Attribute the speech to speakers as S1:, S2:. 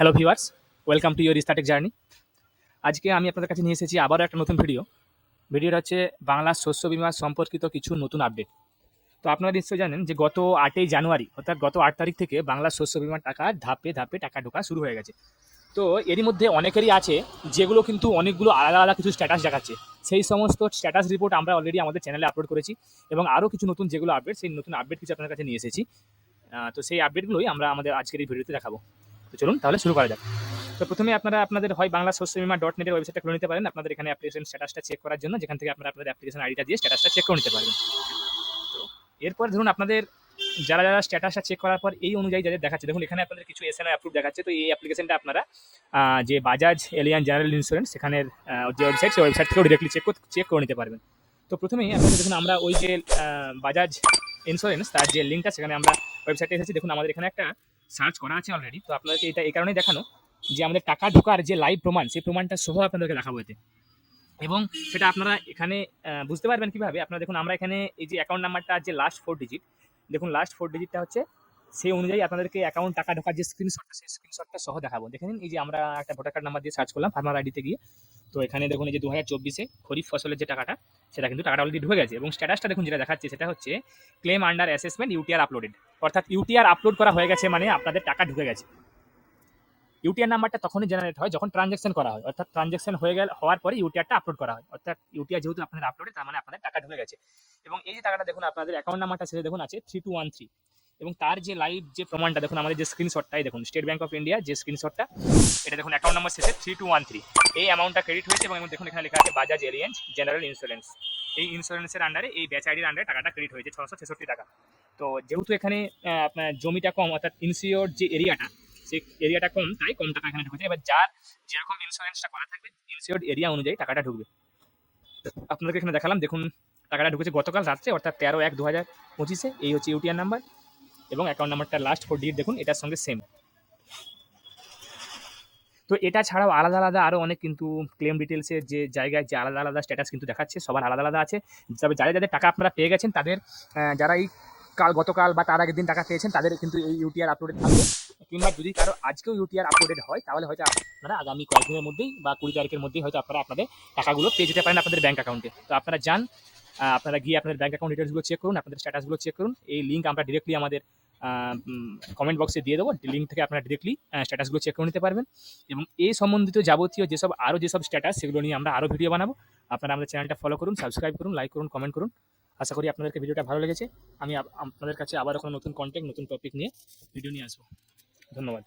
S1: Hello viewers, welcome to your Startech journey. আজকে আমি আপনাদের কাছে নিয়ে এসেছি আবারও একটা নতুন ভিডিও। ভিডিওটা হচ্ছে বাংলা শস্য বীমা সম্পর্কিত কিছু নতুন আপডেট। তো আপনারা নিশ্চয়ই জানেন যে গত ৮ই জানুয়ারি অর্থাৎ গত ৮ তারিখ থেকে বাংলা শস্য বীমার টাকা ধাপে ধাপে টাকা ঢোকা শুরু হয়ে গেছে। তো এরই মধ্যে অনেকেরই আছে যেগুলো কিন্তু অনেকগুলো আলাদা আলাদা কিছু স্ট্যাটাস দেখাচ্ছে। সেই সমস্ত স্ট্যাটাস রিপোর্ট আমরা অলরেডি আমাদের চ্যানেলে আপলোড করেছি এবং আরও কিছু নতুন যেগুলো আপডেট, সেই নতুন আপডেট কিছু আপনার কাছে নিয়ে এসেছি। তো সেই আপডেটগুলোই আমরা আমাদের আজকের এই ভিডিওতে দেখাবো। তো চলুন তাহলে শুরু করা যাক। তো প্রথমে আপনারা আপনাদের হয় বাংলা শস্য বীমা ডট নেটের ওয়েবসাইটটা খুলে নিতে পারেন আপনাদের এখানে অ্যাপ্লিকেশন স্ট্যাটাসটা চেক করার জন্য, যেখান থেকে আপনারা আপনাদের অ্যাপ্লিকেশন আইডিটা দিয়ে স্ট্যাটাসটা চেক করে নিতে পারবেন। তো এরপর ধরুন আপনাদের যারা যারা স্ট্যাটাসটা চেক করার পর এই অনুযায়ী যাদের দেখাচ্ছে, দেখুন এখানে আপনাদের কিছু এসএনআই অ্যাপ্রুভ দেখাচ্ছে। তো এই অ্যাপ্লিকেশনটা আপনারা যে বাজাজ এলিয়ান জেনারেল ইন্স্যুরেন্স সেখানের যে ওয়েবসাইট, সেই ওয়েবসাইট থেকেও ডিরেক্টলি চেক করে নিতে পারবেন। তো প্রথমেই আপনাদের দেখুন আমরা ওই যে বাজাজ ইন্স্যুরেন্স তার যে লিঙ্কটা, সেখানে আমরা ওয়েবসাইটে এসেছি। দেখুন আমাদের এখানে একটা সার্চ করা আছে অলরেডি। তো আপনাদেরকে এটা এই কারণেই দেখানো যে আমাদের টাকা ঢোকার যে লাইভ প্রমাণ, সেই প্রমাণটা সহ আপনাদেরকে দেখাবো এতে। এবং সেটা আপনারা এখানে বুঝতে পারবেন কীভাবে। আপনারা দেখুন আমরা এখানে এই যে অ্যাকাউন্ট নাম্বারটা যে লাস্ট 4 ডিজিট, দেখুন লাস্ট 4 ডিজিটটা হচ্ছে সেই অনুযায়ী আপনাদেরকে অ্যাকাউন্ট টাকা ঢোকার যে স্ক্রিনশটটা, সেই স্ক্রিনশটটা সহ দেখাবো। দেখে নিন, এই যে আমরা একটা ভোটার কার্ড নাম্বার দিয়ে সার্চ করলাম ফার্মার আইডিতে গিয়ে। তো এখানে দেখুন এই যে 2024-এ খরিফ ফসলের যে টাকাটা, সেটা কিন্তু টাকাটা অলরেডি ঢুকে গেছে। এবং স্ট্যাটাসটা দেখুন যেটা দেখাচ্ছে সেটা হচ্ছে claim under assessment UTR uploaded. অর্থাৎ ইউটিআর আপলোড করা হয়ে গেছে, মানে আপনাদের টাকা ঢুকে গেছে। ইউটিআর নাম্বারটা তখনই জেনারেট হয় যখন ট্রানজ্যাকশন করা হয়, অর্থাৎ ট্রানজ্যাকশন হওয়ার পরে ইউটিআরটা আপলোড করা হয়। অর্থাৎ ইউটিআর যেহেতু আপনাদের আপলোডে, তার মানে আপনাদের টাকা ঢুকে গেছে। এবং এই যে টাকাটা দেখুন আপনাদের অ্যাকাউন্ট নাম্বারটা শেষে দেখুন আছে 3213, এবং তার যে লাইভ যে প্রমাণটা দেখুন আমাদের যে স্ক্রিনশটটাই দেখুন, স্টেট ব্যাংক অফ ইন্ডিয়া যে স্ক্রিনশটটা, এটা দেখুন অ্যাকাউন্ট নাম্বার শেষে 3213, এই অ্যামাউন্টটা ক্রেডিট হয়েছে। এবং দেখুন এখানে লেখা আছে বাজাজ এলিয়ান জেনারেল ইন্স্যুরেন্স। এই ইন্স্যুরেন্সের আন্ডারে, এই ব্যাচ আইডির আন্ডারে টাকাটা ক্রেডিট হয়েছে 666 টাকা। তো যেহেতু এখানে আপনার জমিটা কম, অর্থাৎ ইনসিওর যে এরিয়াটা, সেই এরিয়াটা কম, তাই কম টাকা এখানে ঢুকেছে। এবার যার যেরকম ইন্স্যুরেন্সটা করা থাকবে, ইনসিওর্ড এরিয়া অনুযায়ী টাকাটা ঢুকবে। আপনাদেরকে এখানে দেখালাম, দেখুন টাকাটা ঢুকেছে গতকাল রাত্রে, অর্থাৎ 13/1/2025-এ। এই হচ্ছে ইউটিআর নাম্বার এবং অ্যাকাউন্ট নাম্বারটা লাস্ট 4 ডিজিট দেখুন এটার সঙ্গে সেম। তো এটা ছাড়াও আলাদা আলাদা আরও অনেক কিন্তু ক্লেম ডিটেলসের যে জায়গায় যে আলাদা আলাদা স্ট্যাটাস কিন্তু দেখাচ্ছে, সবার আলাদা আলাদা আছে। তবে যাদের যাদের টাকা আপনারা পেয়ে গেছেন, তাদের যারা এই গতকাল বা তার আগের দিন টাকা পেয়েছেন, তাদের কিন্তু এই ইউটিআর আপলোডেড থাকবে। কিংবা যদি কারো আজকেও ইউটিআর আপলোডেড হয়, তাহলে হয়তো আপনারা আগামী কয়েকদিনের মধ্যেই বা 20 তারিখের মধ্যেই হয়তো আপনারা আপনাদের টাকাগুলো পেয়ে যেতে পারেন আপনাদের ব্যাঙ্ক অ্যাকাউন্টে। তো আপনারা যান, আপনারা গিয়ে আপনাদের ব্যাঙ্ক অ্যাকাউন্ট ডিটেলসগুলো চেক করুন, আপনাদের স্ট্যাটাসগুলো চেক করুন। এই লিঙ্ক আমরা ডিরেক্টলি আমাদের কমেন্ট বক্সে দিয়ে দেবো। লিঙ্ক থেকে আপনারা ডিরেক্টলি স্ট্যাটাসগুলো চেক করে নিতে পারবেন। এবং এই সম্বন্ধিত যাবতীয় যেসব স্ট্যাটাস, সেগুলো নিয়ে আমরা আরও ভিডিও বানাবো। আপনারা আমাদের চ্যানেলটা ফলো করুন, সাবস্ক্রাইব করুন, লাইক করুন, কমেন্ট করুন। আশা করি আপনাদেরকে ভিডিওটা ভালো লেগেছে। আমি আপনাদের কাছে আবার কোনো নতুন কন্টেন্ট, নতুন টপিক নিয়ে ভিডিও নিয়ে আসবো। ধন্যবাদ।